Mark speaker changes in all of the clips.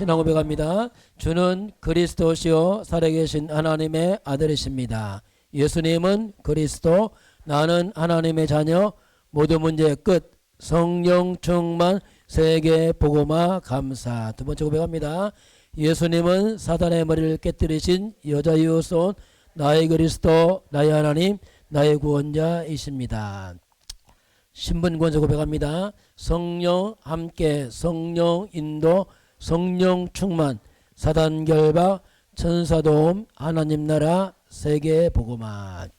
Speaker 1: 신앙 고백합니다. 주는 그리스도시요 살아계신 하나님의 아들이십니다. 예수님은 그리스도, 나는 하나님의 자녀, 모든 문제의 끝, 성령 충만, 세계 복음화 감사. 두 번째 고백합니다. 예수님은 사단의 머리를 깨뜨리신 여자의 손, 나의 그리스도, 나의 하나님, 나의 구원자이십니다. 신분권자 고백합니다. 성령 함께, 성령 인도, 성령 충만, 사단 결박, 천사 도움, 하나님 나라, 세계 복음화.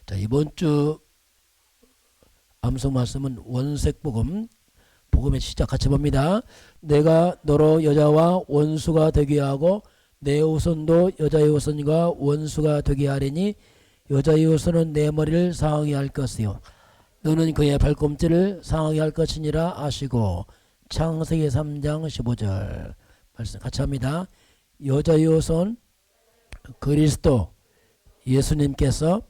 Speaker 1: 자, 이번 주 암송 말씀은 원색 복음, 복음의 시작 같이 봅니다. 내가 너로 여자와 원수가 되게 하고 내 후손도 여자의 후손과 원수가 되게 하리니 여자의 후손은 내 머리를 상하게 할 것이요 너는 그의 발꿈치를 상하게 할 것이니라 아시고. 창세기 3장 15절 말씀 같이 합니다. 여자의 후손 그리스도 예수님께서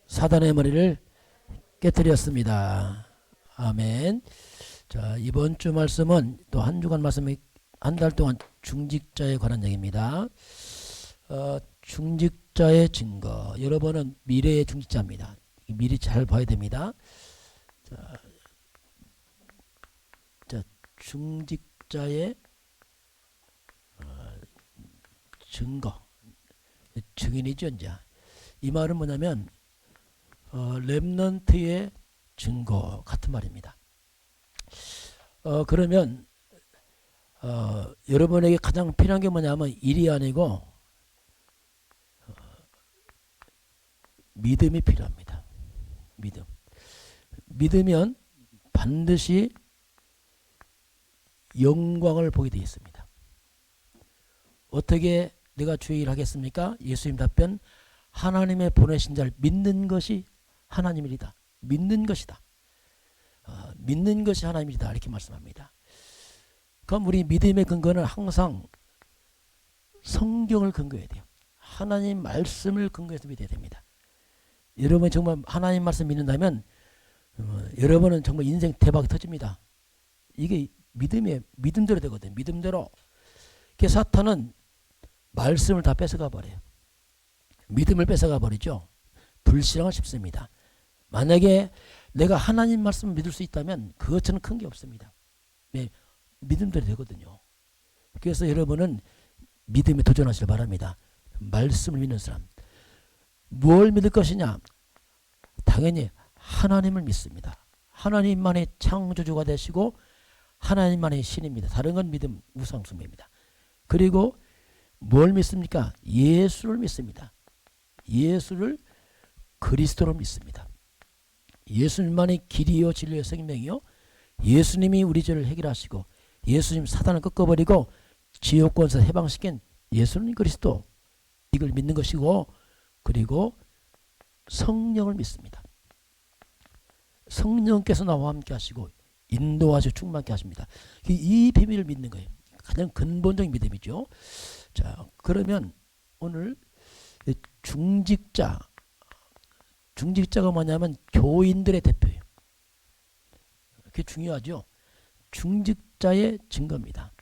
Speaker 1: 사단의 머리를 깨뜨렸습니다. 아멘. 자, 이번 주 말씀은 또 한 주간 말씀이 한 달 동안 중직자에 관한 얘기입니다. 중직자의 증거. 여러분은 미래의 중직자입니다. 미리 잘 봐야 됩니다. 자, 중직자의 증거. 증인이죠, 이제. 이 말은 뭐냐면 렘넌트의 증거 같은 말입니다. 그러면 여러분에게 가장 필요한 게 뭐냐면 일이 아니고 믿음이 필요합니다. 믿으면 반드시 영광을 보게 되어 있습니다. 어떻게 내가 주의 일 하겠습니까? 예수님 답변, 하나님의 보내신 자를 믿는 것이 하나님이다. 믿는 것이다. 믿는 것이 하나님이다. 이렇게 말씀합니다. 그럼 우리 믿음의 근거는 항상 성경을 근거해야 돼요. 하나님 말씀을 근거해서 믿어야 됩니다. 여러분이 정말 하나님 말씀 믿는다면 여러분은 정말 인생 대박이 터집니다. 이게 믿음대로 되거든요. 믿음대로. 그래서 사탄은 말씀을 다 뺏어가 버려요. 믿음을 뺏어가 버리죠. 불신앙을 심습니다. 만약에 내가 하나님 말씀을 믿을 수 있다면 그것처럼 큰 게 없습니다. 네, 믿음대로 되거든요. 그래서 여러분은 믿음에 도전하시길 바랍니다. 말씀을 믿는 사람. 뭘 믿을 것이냐? 당연히 하나님을 믿습니다. 하나님만의 창조주가 되시고 하나님만의 신입니다. 다른 건 믿음 우상숭배입니다. 그리고 뭘 믿습니까? 예수를 믿습니다. 예수를 그리스도로 믿습니다. 예수님만의 길이요 진리요 생명이요. 예수님이 우리 죄를 해결하시고 예수님 사단을 꺾어버리고 지옥권에서 해방시킨 예수님 그리스도, 이걸 믿는 것이고, 그리고 성령을 믿습니다. 성령께서 나와 함께 하시고 인도하시고 충만케 하십니다. 이 비밀을 믿는 거예요. 가장 근본적인 믿음이죠. 자, 그러면 오늘 중직자가 뭐냐면 교인들의 대표예요. 그게 중요하죠. 중직자의 증거입니다.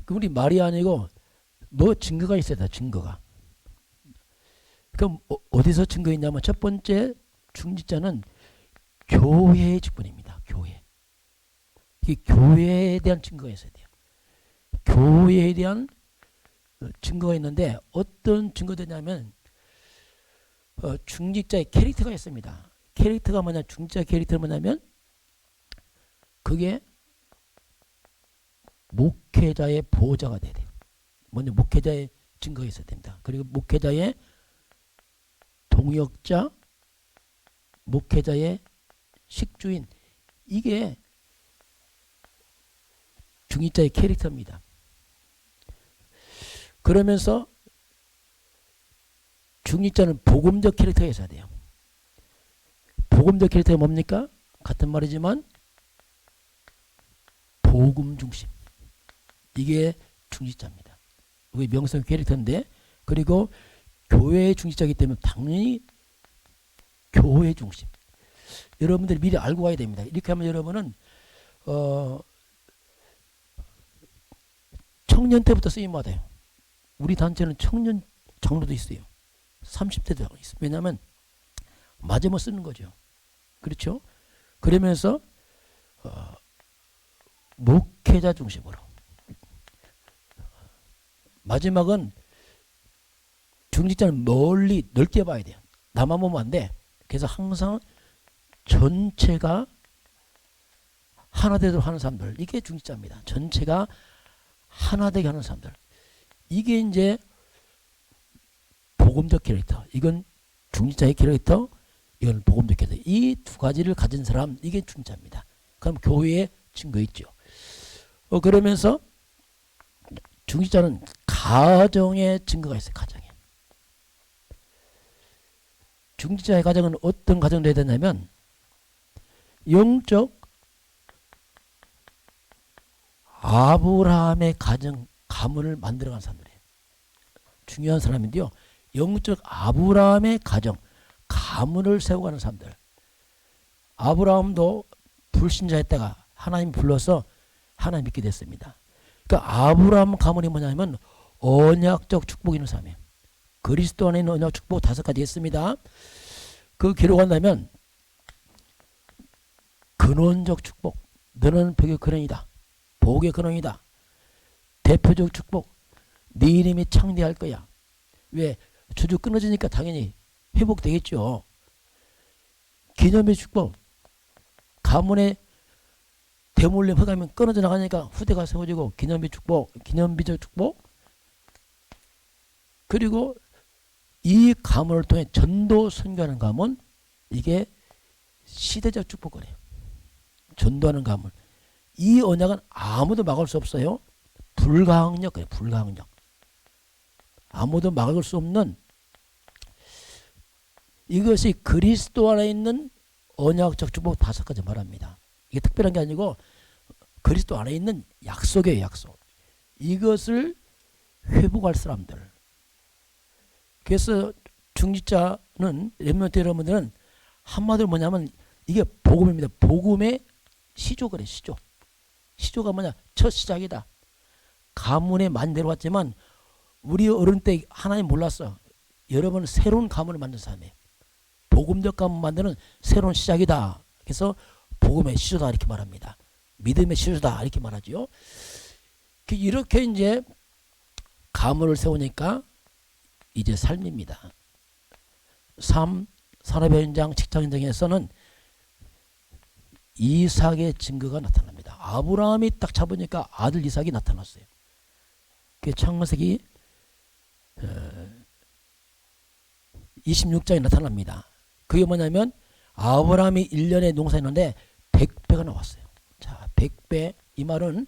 Speaker 1: 그럼 우리 말이 아니고 뭐 증거가 있어야 돼. 증거가. 그럼 어디서 증거 있냐면 첫 번째 중직자는 교회의 직분입니다. 교회. 이 교회에 대한 증거가 있어야 돼요. 교회에 대한 증거가 있는데 어떤 증거되냐면 중직자의 캐릭터가 있습니다. 캐릭터가 뭐냐? 중직자의 캐릭터는 뭐냐면 그게 목회자의 보호자가 돼야 돼요. 먼저 목회자의 증거가 있어야 됩니다. 그리고 목회자의 동역자, 목회자의 식주인, 이게 중직자의 캐릭터입니다. 그러면서 중직자는 복음적 캐릭터가 있어야 돼요. 복음적 캐릭터가 뭡니까? 같은 말이지만 복음 중심. 이게 중직자입니다. 이게 명성 캐릭터인데, 그리고 교회의 중직자이기 때문에 당연히 교회 중심. 여러분들이 미리 알고 가야 됩니다. 이렇게 하면 여러분은 청년 때부터 쓰임 받아요. 우리 단체는 청년 장로도 있어요. 30대도 있어요. 왜냐하면 맞으면 쓰는 거죠. 그렇죠? 그러면서 목회자 중심으로. 마지막은 중직자는 멀리 넓게 봐야 돼요. 나만 보면 안 돼. 그래서 항상 전체가 하나 되도록 하는 사람들, 이게 중직자입니다. 전체가 하나 되게 하는 사람들. 이게 이제 복음적 캐릭터. 이건 중직자의 캐릭터, 이건 복음적 캐릭터. 이 두 가지를 가진 사람, 이게 중직자입니다. 그럼 교회에 증거 있죠. 그러면서 중직자는 가정에 증거가 있어요. 가정에. 중직자의 가정은 어떤 가정이 되어야 되냐면 영적 아브라함의 가정 가문을 만들어간 사람들이에요. 중요한 사람인데요. 영적 아브라함의 가정 가문을 세워가는 사람들. 아브라함도 불신자였다가 하나님 불러서 하나님 믿게 됐습니다. 그러니까 아브라함 가문이 뭐냐면 언약적 축복이 있는 사람이에요. 그리스도 안에 있는 언약 축복 5가지 있습니다. 그 기록한다면 근원적 축복, 너는 복의 근원이다. 복의 근원이다. 대표적 축복, 네 이름이 창대할 거야. 왜? 주주 끊어지니까 당연히 회복되겠죠. 기념의 축복, 가문의 대물림 허가면 끊어져 나가니까 후대가 세워지고 기념비 축복, 기념비적 축복. 그리고 이 가문을 통해 전도 선교하는 가문, 이게 시대적 축복거래요. 전도하는 가문. 이 언약은 아무도 막을 수 없어요. 불가항력 그래요. 불가항력. 아무도 막을 수 없는, 이것이 그리스도 안에 있는 언약적 축복 5가지 말합니다. 이게 특별한 게 아니고 그리스도 안에 있는 약속이에요. 약속. 이것을 회복할 사람들. 그래서 중직자는 렘넌트 여러분들은 한마디로 뭐냐면 이게 복음입니다. 복음의 시조그래. 시조. 시조가 뭐냐? 첫 시작이다. 가문에 많이 내려왔지만 우리 어른 때 하나님 몰랐어. 여러분은 새로운 가문을 만든 사람이에요. 복음적 가문 만드는 새로운 시작이다. 그래서 복음의 시조다 이렇게 말합니다. 믿음의 시조다 이렇게 말하죠. 이렇게 이제 가문을 세우니까 이제 삶입니다. 삶, 산업의 현장, 직장 현장에서는 이삭의 증거가 나타납니다. 아브라함이 딱 잡으니까 아들 이삭이 나타났어요. 그 창세기 26장에 나타납니다. 그게 뭐냐면 아브라함이 1년에 농사했는데 100배가 나왔어요. 자, 100배, 이 말은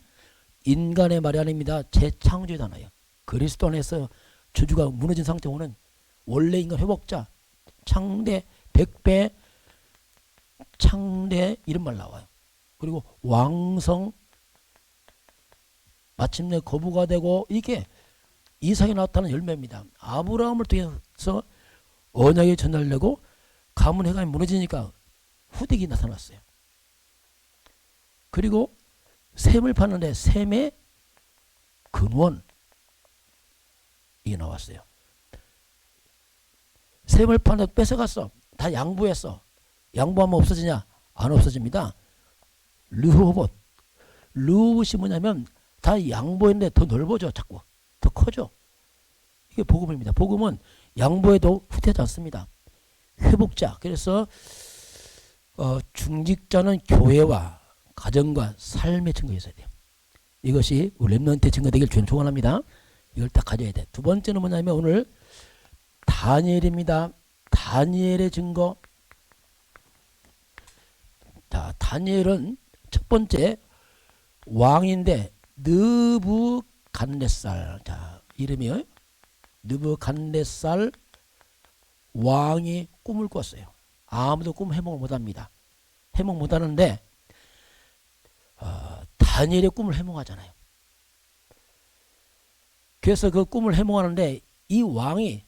Speaker 1: 인간의 말이 아닙니다. 재창조의 단어예요. 그리스도 안에서 주주가 무너진 상태로는 원래 인간 회복자, 창대, 100배, 창대 이런 말 나와요. 그리고 왕성, 마침내 거부가 되고, 이게 이삭이 나타나는 열매입니다. 아브라함을 통해서 언약이 전달되고 가문 회관이 무너지니까 후대기 나타났어요. 그리고 셈을 파는데 셈의 근원, 이게 나왔어요. 셈을 파는데 뺏어갔어. 다 양보했어. 양보하면 없어지냐? 안 없어집니다. 르호봇. 르호봇이 뭐냐면 다 양보했는데 더 넓어져. 자꾸 더 커져. 이게 복음입니다. 복음은 양보해도 후퇴하지 않습니다. 회복자. 그래서 중직자는 교회와 가정과 삶의 증거가 있어야 돼요. 이것이 우리 렘넌트의 증거 되길 주님 축원합니다. 이걸 딱 가져야 돼. 두 번째는 뭐냐면 오늘 다니엘입니다. 다니엘의 증거. 자, 다니엘은 첫 번째 왕인데 느부갓네살. 자, 이름이요. 느부갓네살 왕이 꿈을 꿨어요. 아무도 꿈 해몽을 못합니다. 해몽 못하는데 다니엘의 꿈을 해몽하잖아요. 그래서 그 꿈을 해몽하는데 이 왕이,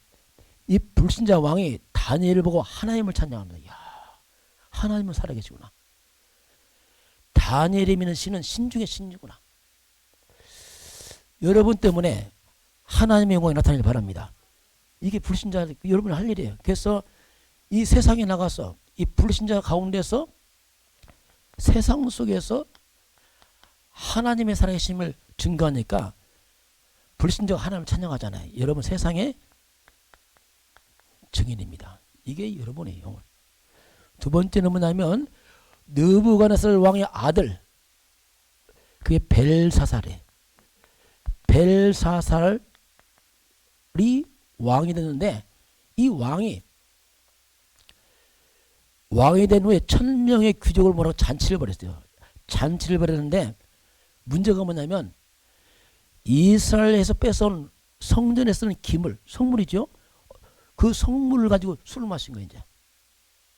Speaker 1: 이 불신자 왕이 다니엘을 보고 하나님을 찬양합니다. 야, 하나님은 살아계시구나. 다니엘이 믿는 신은 신 중에 신이구나. 여러분 때문에 하나님의 영광이 나타나길 바랍니다. 이게 불신자 여러분이 할 일이에요. 그래서 이 세상에 나가서 이 불신자 가운데서 세상 속에서 하나님의 살아계심을 증거하니까 불신자가 하나님을 찬양하잖아요. 여러분 세상의 증인입니다. 이게 여러분의 영혼. 두 번째는 뭐냐면 느부갓네살 왕의 아들, 그게 벨사살이에요. 벨사살이 왕이 됐는데 이 왕이 된 후에 1000명의 귀족을 모아서 잔치를 벌였어요. 잔치를 벌였는데 문제가 뭐냐면 이스라엘에서 뺏어온 성전에 쓰는 기물, 성물이죠. 그 성물을 가지고 술을 마신 거예요. 이제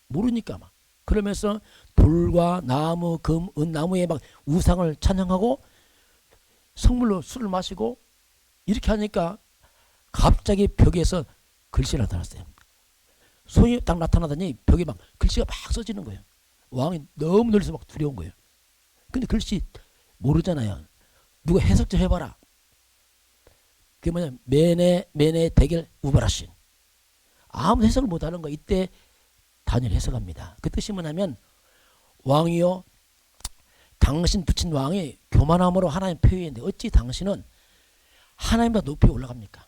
Speaker 1: 모르니까 막 그러면서 돌과 나무, 금, 은, 나무에 막 우상을 찬양하고 성물로 술을 마시고 이렇게 하니까 갑자기 벽에서 글씨가 나타났어요. 손이 딱 나타나더니 벽에 막 글씨가 막 써지는 거예요. 왕이 너무 놀라서 막 두려운 거예요. 근데 글씨 모르잖아요. 누가 해석 좀 해봐라. 그게 뭐냐, 메네 대겔 우바라신. 아무 해석을 못하는 거. 이때 다니엘 해석합니다. 그 뜻이 뭐냐면 왕이요, 당신 붙인 왕이 교만함으로 하나님 표현인데 어찌 당신은 하나님보다 높이 올라갑니까?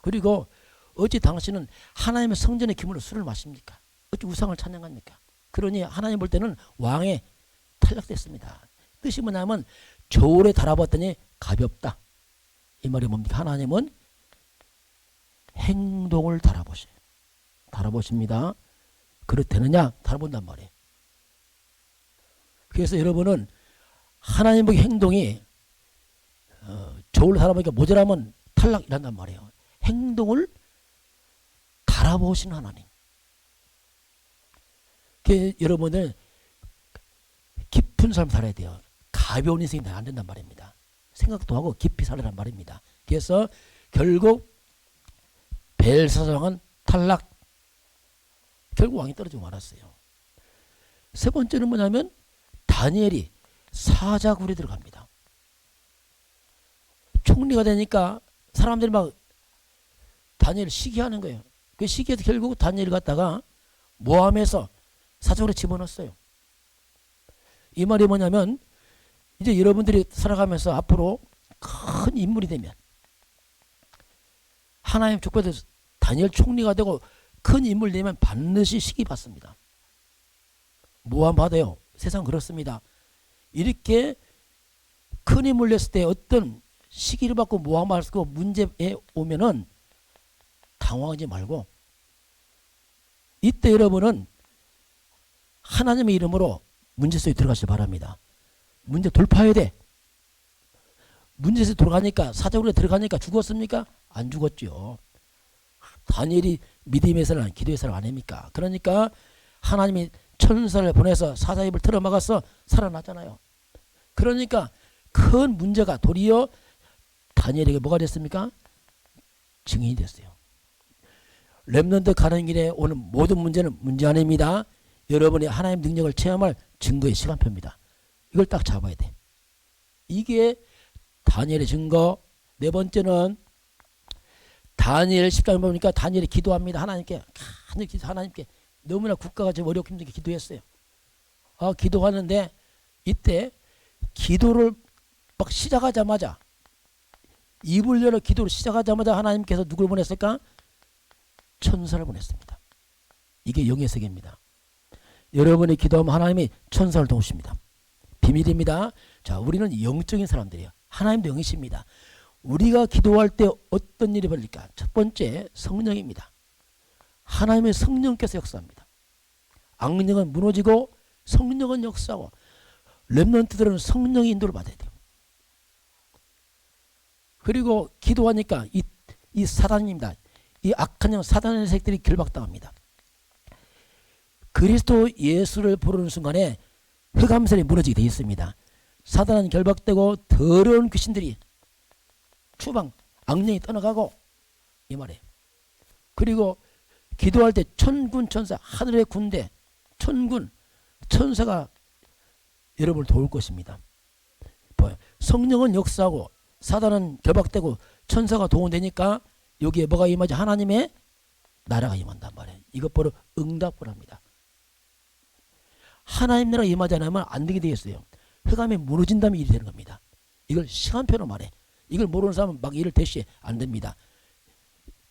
Speaker 1: 그리고 어찌 당신은 하나님의 성전의 기물로 술을 마십니까? 어찌 우상을 찬양합니까? 그러니 하나님 볼 때는 왕에 탈락됐습니다. 뜻이 뭐냐면 저울에 달아봤더니 가볍다. 이 말이 뭡니까? 하나님은 행동을 달아보셔요. 달아보십니다. 그렇되느냐? 달아본단 말이에요. 그래서 여러분은 하나님의 행동이 저울로 달아보니까 모자라면 탈락이란단 말이에요. 행동을 달아보시는 하나님. 여러분은 깊은 삶을 살아야 돼요. 가벼운 인생이 안 된단 말입니다. 생각도 하고 깊이 살아란 말입니다. 그래서 결국 벨사살왕은 탈락. 결국 왕이 떨어지고 말았어요. 세 번째는 뭐냐면 다니엘이 사자굴에 들어갑니다. 총리가 되니까 사람들이 막 다니엘을 시기하는 거예요. 그 시기해서 결국 다니엘을 갖다가 모함해서 사자굴에 집어넣었어요. 이 말이 뭐냐면 이제 여러분들이 살아가면서 앞으로 큰 인물이 되면 하나님 축복해서 다니엘 총리가 되고 큰 인물이 되면 반드시 시기 받습니다. 모함 받아요. 세상 그렇습니다. 이렇게 큰 인물 됐을 때 어떤 시기를 받고 모함 받고 문제에 오면은 당황하지 말고 이때 여러분은 하나님의 이름으로 문제 속에 들어가시기 바랍니다. 문제 돌파해야 돼. 문제에서 들어가니까 사자굴에 들어가니까 죽었습니까? 안 죽었죠. 다니엘이 믿음에서는 기도에서는 아닙니까? 그러니까 하나님이 천사를 보내서 사자 입을 틀어막아서 살아났잖아요. 그러니까 큰 문제가 도리어 다니엘에게 뭐가 됐습니까? 증인이 됐어요. 렘넌트 가는 길에 오는 모든 문제는 문제 아닙니다. 여러분이 하나님 능력을 체험할 증거의 시간표입니다. 이걸 딱 잡아야 돼. 이게 다니엘의 증거. 네 번째는 다니엘 10장에 보니까 다니엘이 기도합니다. 하나님께 너무나 국가가 좀 어렵고 힘들게 기도했어요. 기도하는데 이때 기도를 막 시작하자마자 입을 열어 기도를 시작하자마자 하나님께서 누굴 보냈을까? 천사를 보냈습니다. 이게 영의 세계입니다. 여러분이 기도하면 하나님이 천사를 도우십니다. 비밀입니다. 자, 우리는 영적인 사람들이에요. 하나님도 영이십니다. 우리가 기도할 때 어떤 일이 벌릴까? 첫 번째 성령입니다. 하나님의 성령께서 역사합니다. 악령은 무너지고 성령은 역사하고 렘넌트들은 성령의 인도를 받아야 돼요. 그리고 기도하니까 이 사단입니다. 이 악한 영 사단의 색들이 결박당합니다. 그리스도 예수를 부르는 순간에 흑암선이 무너지게 되어 있습니다. 사단은 결박되고 더러운 귀신들이 추방 악령이 떠나가고 이 말이에요. 그리고 기도할 때 천군 천사 하늘의 군대 천군 천사가 여러분을 도울 것입니다. 성령은 역사하고 사단은 결박되고 천사가 동원되니까 여기에 뭐가 임하지? 하나님의 나라가 임한단 말이에요. 이것 바로 응답을 합니다. 하나님 나라가 임하지 않으면 안 되게 되겠어요. 흑암이 무너진다면 일이 되는 겁니다. 이걸 시간표로 말해. 이걸 모르는 사람은 막 일을 대시해. 안 됩니다.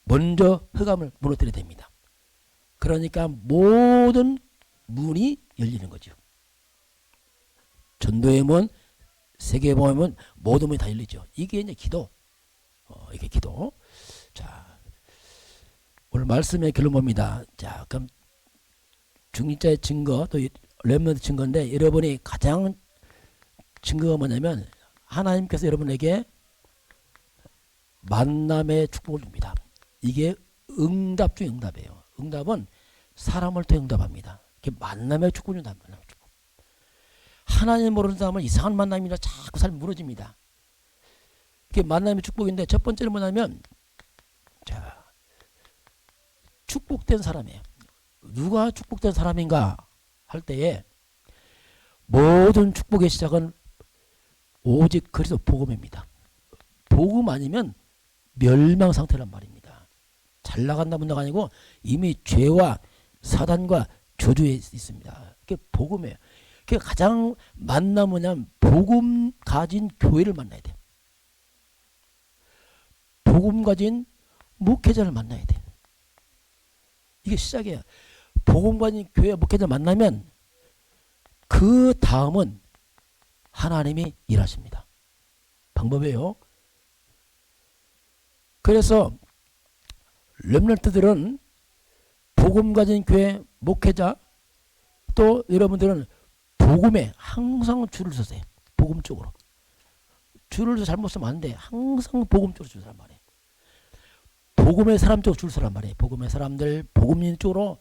Speaker 1: 먼저 흑암을 무너뜨려야 됩니다. 그러니까 모든 문이 열리는 거죠. 전도의 문, 세계복음의 문, 모든 문이 다 열리죠. 이게 이제 기도. 이게 기도. 자, 오늘 말씀의 결론 봅니다. 자, 그럼 중직자의 증거, 또 렘넌트 증거인데, 여러분이 가장 증거가 뭐냐면, 하나님께서 여러분에게 만남의 축복을 줍니다. 이게 응답 중에 응답이에요. 응답은 사람을 통해 응답합니다. 이게 만남의 축복을 준다. 만남의 축복. 하나님 모르는 사람은 이상한 만남이라 자꾸 삶이 무너집니다. 이게 만남의 축복인데, 첫 번째는 뭐냐면, 자, 축복된 사람이에요. 누가 축복된 사람인가 할 때에 모든 축복의 시작은 오직 그리스도 복음입니다. 복음 아니면 멸망 상태란 말입니다. 잘 나간다 문제가 아니고 이미 죄와 사단과 저주에 있습니다. 그게 복음이에요. 그게 가장 만나면 뭐냐면 복음 가진 교회를 만나야 돼. 복음 가진 목회자를 만나야 돼. 이게 시작이에요. 복음 가진 교회 목회자 만나면 그 다음은 하나님이 일하십니다. 방법이에요. 그래서 렘넌트들은 복음 가진 교회 목회자, 또 여러분들은 복음에 항상 줄을 서세요. 복음 쪽으로. 줄을 서 잘못 서면 안 돼. 항상 복음 쪽으로 줄 서란 말이에요. 복음의 사람 쪽으로 줄 서란 말이에요. 복음의 사람들, 복음인 쪽으로.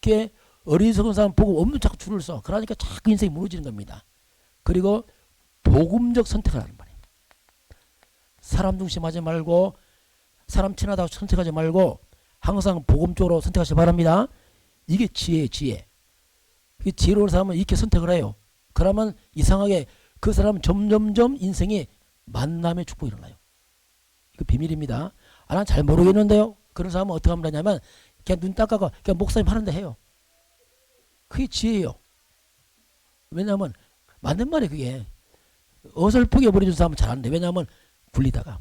Speaker 1: 이렇게 어리석은 사람 복음 없는 자꾸 줄을 서. 그러니까 자꾸 인생이 무너지는 겁니다. 그리고 복음적 선택을 하는 말이에요. 사람 중심하지 말고, 사람 친하다고 선택하지 말고 항상 복음 쪽으로 선택하시기 바랍니다. 이게 지혜예요. 지혜. 지혜로운 사람은 이렇게 선택을 해요. 그러면 이상하게 그 사람은 점점점 인생에 만남의 축복이 일어나요. 이거 비밀입니다. 아, 난 잘 모르겠는데요. 그런 사람은 어떻게 하면 되냐면 그냥 눈 닦아가 그냥 목사님 하는데 해요. 그게 지혜예요. 왜냐하면 맞는 말이에요. 그게 어설프게 버려준 사람은 잘하는데, 왜냐하면 굴리다가.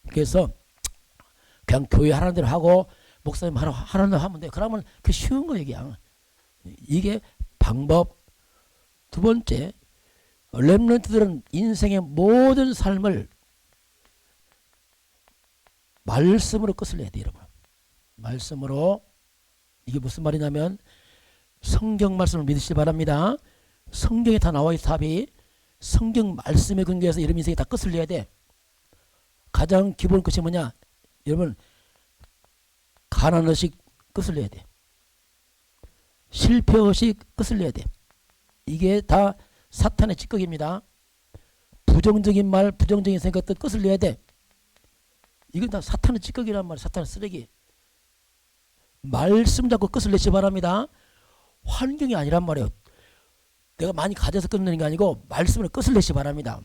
Speaker 1: 그래서 그냥 교회 하라는 대로 하고 목사님 하라는 대로 하면 돼요. 그러면 그게 쉬운 거예요. 그냥. 이게 방법. 두 번째, 렘넌트들은 인생의 모든 삶을 말씀으로 끝을 내야 돼요. 여러분. 말씀으로. 이게 무슨 말이냐면 성경 말씀을 믿으시기 바랍니다. 성경에 다 나와 있어. 답이. 성경 말씀에 근거해서 여러분 인생에 다 끝을 내야 돼. 가장 기본 끝이 뭐냐? 여러분, 가난의식 끝을 내야 돼. 실패의식 끝을 내야 돼. 이게 다 사탄의 찌꺼기입니다. 부정적인 말, 부정적인 생각들 끝을 내야 돼. 이건 다 사탄의 찌꺼기란 말이야. 사탄의 쓰레기. 말씀 잡고 끝을 내시 바랍니다. 환경이 아니란 말이에요. 내가 많이 가져서 끝내는 게 아니고 말씀으로 끝을 내시 바랍니다.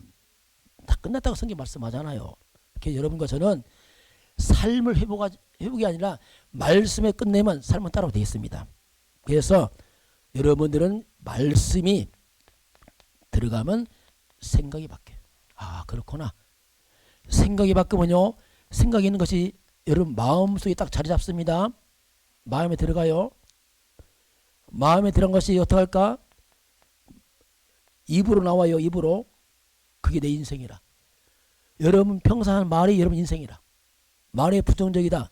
Speaker 1: 다 끝났다고 성경 말씀하잖아요. 그래서 여러분과 저는 삶을 회복이 아니라 말씀에 끝내면 삶은 따라오게 되겠습니다. 그래서 여러분들은 말씀이 들어가면 생각이 바뀌어요. 아, 그렇구나. 생각이 바뀌면요, 생각이 있는 것이 여러분 마음속에 딱 자리 잡습니다. 마음에 들어가요. 마음에 들어간 것이 어떻게 할까? 입으로 나와요. 입으로. 그게 내 인생이라. 여러분 평생 하는 말이 여러분 인생이라. 말이 부정적이다.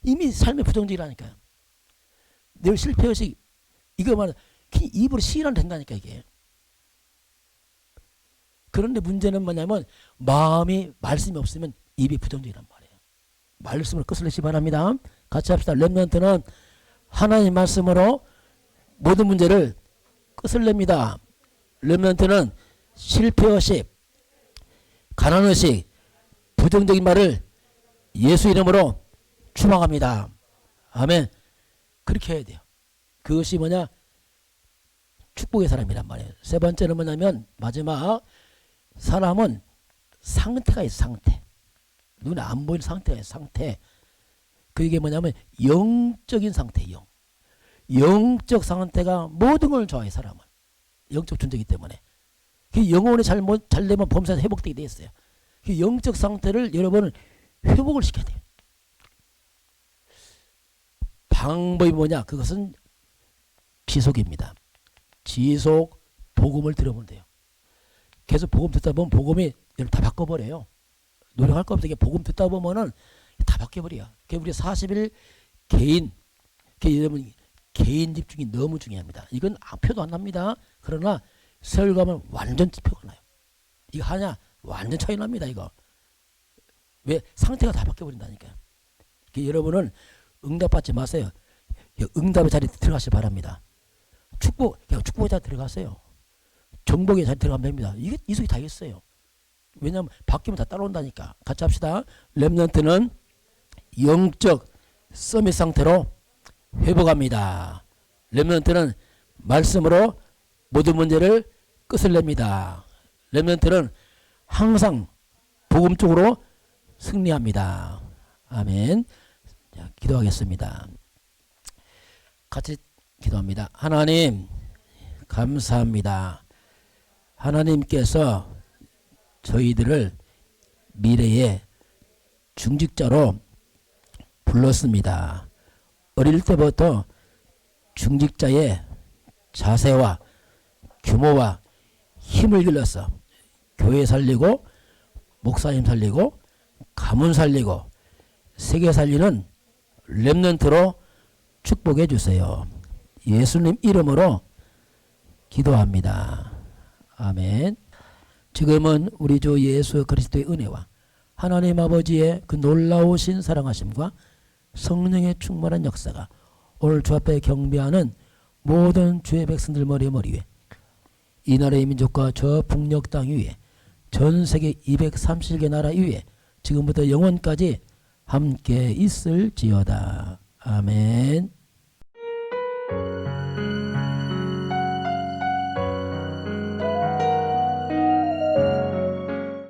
Speaker 1: 이미 삶의 부정적이라니까요. 늘 실패의식. 이거 말은 입으로 시인하면 된다니까 이게. 그런데 문제는 뭐냐면 마음이 말씀이 없으면 입이 부정적이란 말이에요. 말씀을 끝을 내시 바랍니다. 같이 합시다. 렘넌트는 하나님 말씀으로 모든 문제를 끝을 냅니다. 렘넌트는 실패의식, 가난의식, 부정적인 말을 예수 이름으로 추방합니다. 아멘. 그렇게 해야 돼요. 그것이 뭐냐? 축복의 사람이란 말이에요. 세 번째는 뭐냐면 마지막, 사람은 상태가 있어. 상태. 눈에 안 보이는 상태가 있어. 상태. 그게 뭐냐면 영적인 상태예요. 영적 상태가 모든 걸 좋아해. 사람은 영적 존재이기 때문에. 그 영혼이 잘 되면 범사에서 회복되게 돼 있어요. 그 영적 상태를 여러분은 회복을 시켜야 돼요. 방법이 뭐냐? 그것은 지속입니다. 지속 복음을 들어보면 돼요. 계속 복음 듣다 보면 복음이 다 바꿔버려요. 노력할 거 없어. 복음 듣다 보면은 다 바뀌어버려. 우리 40일 개인, 여러분 개인 집중이 너무 중요합니다. 이건 표도 안 납니다. 그러나 세월 가면 완전 표가 나요. 이거 하냐? 완전 차이 납니다. 이거. 왜? 상태가 다 바뀌어버린다니까요. 여러분은 응답받지 마세요. 응답의 자리에 들어가시기 바랍니다. 축복의 자리에 들어가세요. 정복의 자리에 들어가면 됩니다. 이게 이 속에 다 있어요. 왜냐하면 바뀌면 다 따라온다니까. 같이 합시다. 렘넌트는 영적 서밋 상태로 회복합니다. 렘넌트는 말씀으로 모든 문제를 끝을 냅니다. 렘넌트는 항상 복음 쪽으로 승리합니다. 아멘. 자, 기도하겠습니다. 같이 기도합니다. 하나님 감사합니다. 하나님께서 저희들을 미래의 중직자로 불렀습니다. 어릴 때부터 중직자의 자세와 규모와 힘을 길러서 교회 살리고 목사님 살리고 가문 살리고 세계 살리는 렘넌트로 축복해 주세요. 예수님 이름으로 기도합니다. 아멘. 지금은 우리 주 예수 그리스도의 은혜와 하나님 아버지의 그 놀라우신 사랑하심과 성령의 충만한 역사가 오늘 주 앞에 경배하는 모든 주의 백성들 머리 위에, 이 나라의 민족과 저 북녘 땅 위에, 전 세계 230개 나라 위에 지금부터 영원까지 함께 있을지어다. 아멘.